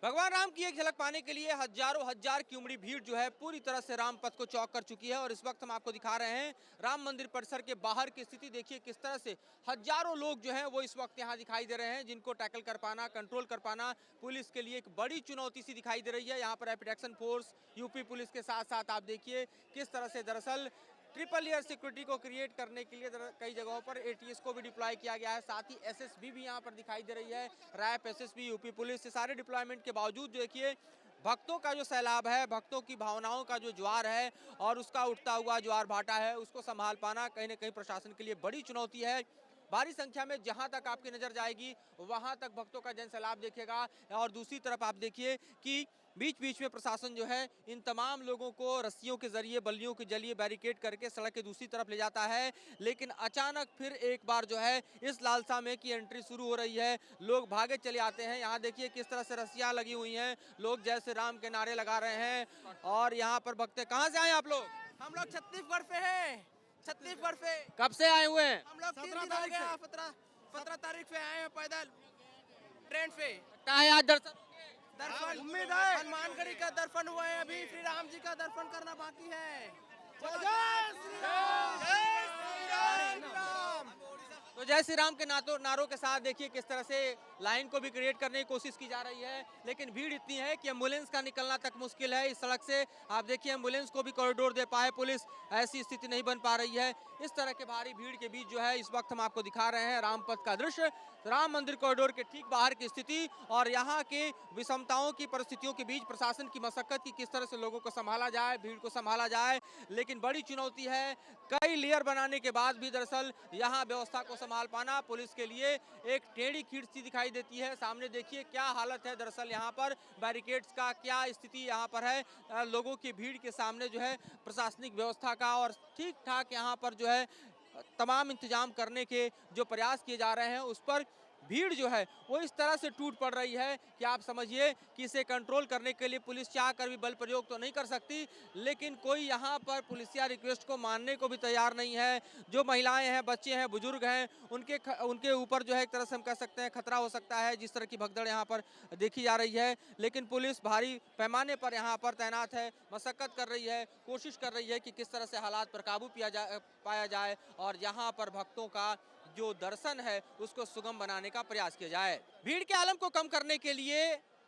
भगवान राम की एक झलक पाने के लिए हजारों हजार की उमड़ी भीड़ जो है पूरी तरह से राम पथ को चौक कर चुकी है। और इस वक्त हम आपको दिखा रहे हैं राम मंदिर परिसर के बाहर की स्थिति। देखिए किस तरह से हजारों लोग जो हैं वो इस वक्त यहाँ दिखाई दे रहे हैं, जिनको टैकल कर पाना, कंट्रोल कर पाना पुलिस के लिए एक बड़ी चुनौती सी दिखाई दे रही है। यहाँ पर rapid action force, UP police के साथ साथ आप देखिए किस तरह से दरअसल ट्रिपल लेयर सिक्योरिटी को क्रिएट करने के लिए कई जगहों पर एटीएस को भी डिप्लॉय किया गया है। साथ ही एसएसबी भी यहाँ पर दिखाई दे रही है। रैप, एसएसबी, यूपी पुलिस, से सारे डिप्लॉयमेंट के बावजूद देखिए भक्तों का जो सैलाब है, भक्तों की भावनाओं का जो ज्वार है और उसका उठता हुआ ज्वार भाटा है, उसको संभाल पाना कहीं ना कहीं प्रशासन के लिए बड़ी चुनौती है। भारी संख्या में जहां तक आपकी नजर जाएगी वहां तक भक्तों का जनसैलाब देखेगा। और दूसरी तरफ आप देखिए कि बीच बीच में प्रशासन जो है इन तमाम लोगों को रस्सियों के जरिए, बल्लियों के जरिए बैरिकेड करके सड़क के दूसरी तरफ ले जाता है। लेकिन अचानक फिर एक बार जो है इस लालसा में की एंट्री शुरू हो रही है, लोग भागे चले आते हैं। यहाँ देखिए किस तरह से रस्सियां लगी हुई हैं, लोग जय श्री राम के नारे लगा रहे हैं। और यहाँ पर भक्त कहाँ से आए आप लोग? हम लोग छत्तीसगढ़ से हैं। छत्तीसगढ़ से कब से आए हुए हैं? हम लोग 3 दिन हो गया। 17 तारीख से आए हैं पैदल ट्रेन से। कहाँ है आज दर्शन? दर्शन उम्मीद है हनुमानगढ़ी का दर्शन हुआ है, अभी श्री राम जी का दर्शन करना बाकी है। जय श्री राम, जय श्री राम। तो जय श्री राम के नारों के साथ देखिए किस तरह से लाइन को भी क्रिएट करने की कोशिश की जा रही है। लेकिन भीड़ इतनी है कि एम्बुलेंस का निकलना तक मुश्किल है इस सड़क से। आप देखिए एम्बुलेंस को भी कॉरिडोर दे पाए पुलिस, ऐसी स्थिति नहीं बन पा रही है। इस तरह के भारी भीड़ के बीच जो है इस वक्त हम आपको दिखा रहे हैं रामपथ का दृश्य, राम मंदिर कॉरिडोर के ठीक बाहर की स्थिति और यहाँ के विषमताओं की परिस्थितियों के बीच प्रशासन की मशक्कत की किस तरह से लोगों को संभाला जाए, भीड़ को संभाला जाए। लेकिन बड़ी चुनौती है, कई लेयर बनाने के बाद भी दरअसल यहाँ व्यवस्था को संभाल पाना पुलिस के लिए एक टेढ़ी खींच सी दिखाई देती है। सामने देखिए क्या हालत है दरअसल यहाँ पर बैरिकेड्स का, क्या स्थिति यहाँ पर है लोगों की भीड़ के सामने जो है प्रशासनिक व्यवस्था का। और ठीक ठाक यहाँ पर जो है तमाम इंतजाम करने के जो प्रयास किए जा रहे हैं उस पर भीड़ जो है वो इस तरह से टूट पड़ रही है कि आप समझिए कि इसे कंट्रोल करने के लिए पुलिस चाह कर भी बल प्रयोग तो नहीं कर सकती। लेकिन कोई यहाँ पर पुलिसिया रिक्वेस्ट को मानने को भी तैयार नहीं है। जो महिलाएं हैं, बच्चे हैं, बुजुर्ग हैं, उनके ऊपर जो है एक तरह से हम कह सकते हैं खतरा हो सकता है, जिस तरह की भगदड़ यहाँ पर देखी जा रही है। लेकिन पुलिस भारी पैमाने पर यहाँ पर तैनात है, मशक्कत कर रही है, कोशिश कर रही है कि किस तरह से हालात पर काबू पाया जाए और यहाँ पर भक्तों का जो दर्शन है उसको सुगम बनाने का प्रयास किया जाए। भीड़ के आलम को कम करने के लिए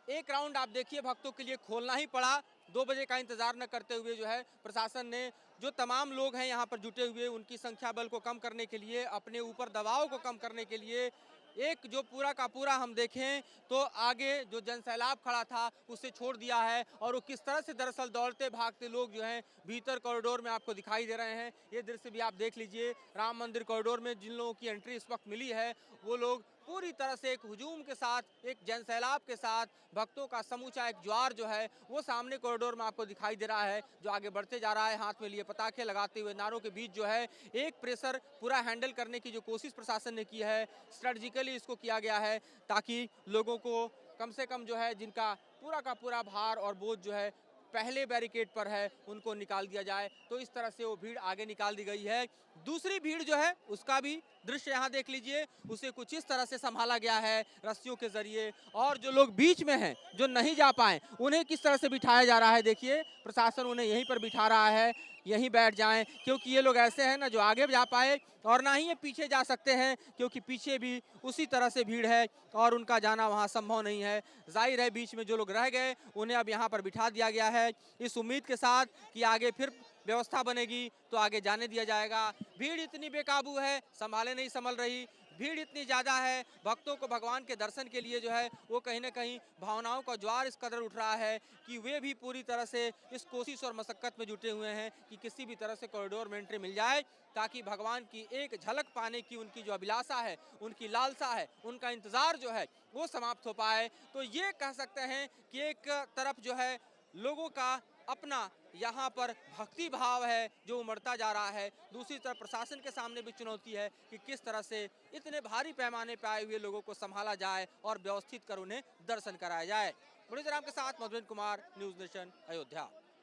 एक राउंड आप देखिए भक्तों के लिए खोलना ही पड़ा। 2 बजे का इंतजार न करते हुए जो है प्रशासन ने जो तमाम लोग हैं यहाँ पर जुटे हुए उनकी संख्या बल को कम करने के लिए, अपने ऊपर दबाव को कम करने के लिए एक जो पूरा का पूरा हम देखें तो आगे जो जनसैलाब खड़ा था उसे छोड़ दिया है। और वो किस तरह से दरअसल दौड़ते भागते लोग जो हैं भीतर कॉरिडोर में आपको दिखाई दे रहे हैं। ये दृश्य भी आप देख लीजिए। राम मंदिर कॉरिडोर में जिन लोगों की एंट्री इस वक्त मिली है वो लोग पूरी तरह से एक हुजूम के साथ, एक जनसैलाब के साथ भक्तों का समूचा एक ज्वार जो है वो सामने कॉरिडोर में आपको दिखाई दे रहा है, जो आगे बढ़ते जा रहा है। हाथ में लिए पताखे लगाते हुए नारों के बीच जो है एक प्रेशर पूरा हैंडल करने की जो कोशिश प्रशासन ने की है, स्ट्रेटजिकली इसको किया गया है ताकि लोगों को कम से कम जो है जिनका पूरा का पूरा भार और बोझ जो है पहले बैरिकेड पर है उनको निकाल दिया जाए। तो इस तरह से वो भीड़ आगे निकाल दी गई है। दूसरी भीड़ जो है उसका भी दृश्य यहाँ देख लीजिए, उसे कुछ इस तरह से संभाला गया है रस्सियों के जरिए। और जो लोग बीच में हैं, जो नहीं जा पाए, उन्हें किस तरह से बिठाया जा रहा है देखिए, प्रशासन उन्हें यहीं पर बिठा रहा है, यहीं बैठ जाएं, क्योंकि ये लोग ऐसे हैं ना जो आगे जा पाए और ना ही ये पीछे जा सकते हैं, क्योंकि पीछे भी उसी तरह से भीड़ है और उनका जाना वहाँ संभव नहीं है। जाहिर है बीच में जो लोग रह गए उन्हें अब यहाँ पर बिठा दिया गया है इस उम्मीद के साथ कि आगे फिर व्यवस्था बनेगी तो आगे जाने दिया जाएगा। भीड़ इतनी बेकाबू है, संभाले नहीं संभल रही, भीड़ इतनी ज़्यादा है, भक्तों को भगवान के दर्शन के लिए जो है वो कहीं ना कहीं भावनाओं का ज्वार इस कदर उठ रहा है कि वे भी पूरी तरह से इस कोशिश और मशक्कत में जुटे हुए हैं कि किसी भी तरह से कॉरिडोर में एंट्री मिल जाए ताकि भगवान की एक झलक पाने की उनकी जो अभिलाषा है, उनकी लालसा है, उनका इंतज़ार जो है वो समाप्त हो पाए। तो ये कह सकते हैं कि एक तरफ जो है लोगों का अपना यहाँ पर भक्ति भाव है जो उमड़ता जा रहा है, दूसरी तरफ प्रशासन के सामने भी चुनौती है कि किस तरह से इतने भारी पैमाने पर आए हुए लोगों को संभाला जाए और व्यवस्थित कर उन्हें दर्शन कराया जाए। मुनीराम के साथ मधुबन कुमार, न्यूज़ नेशन, अयोध्या।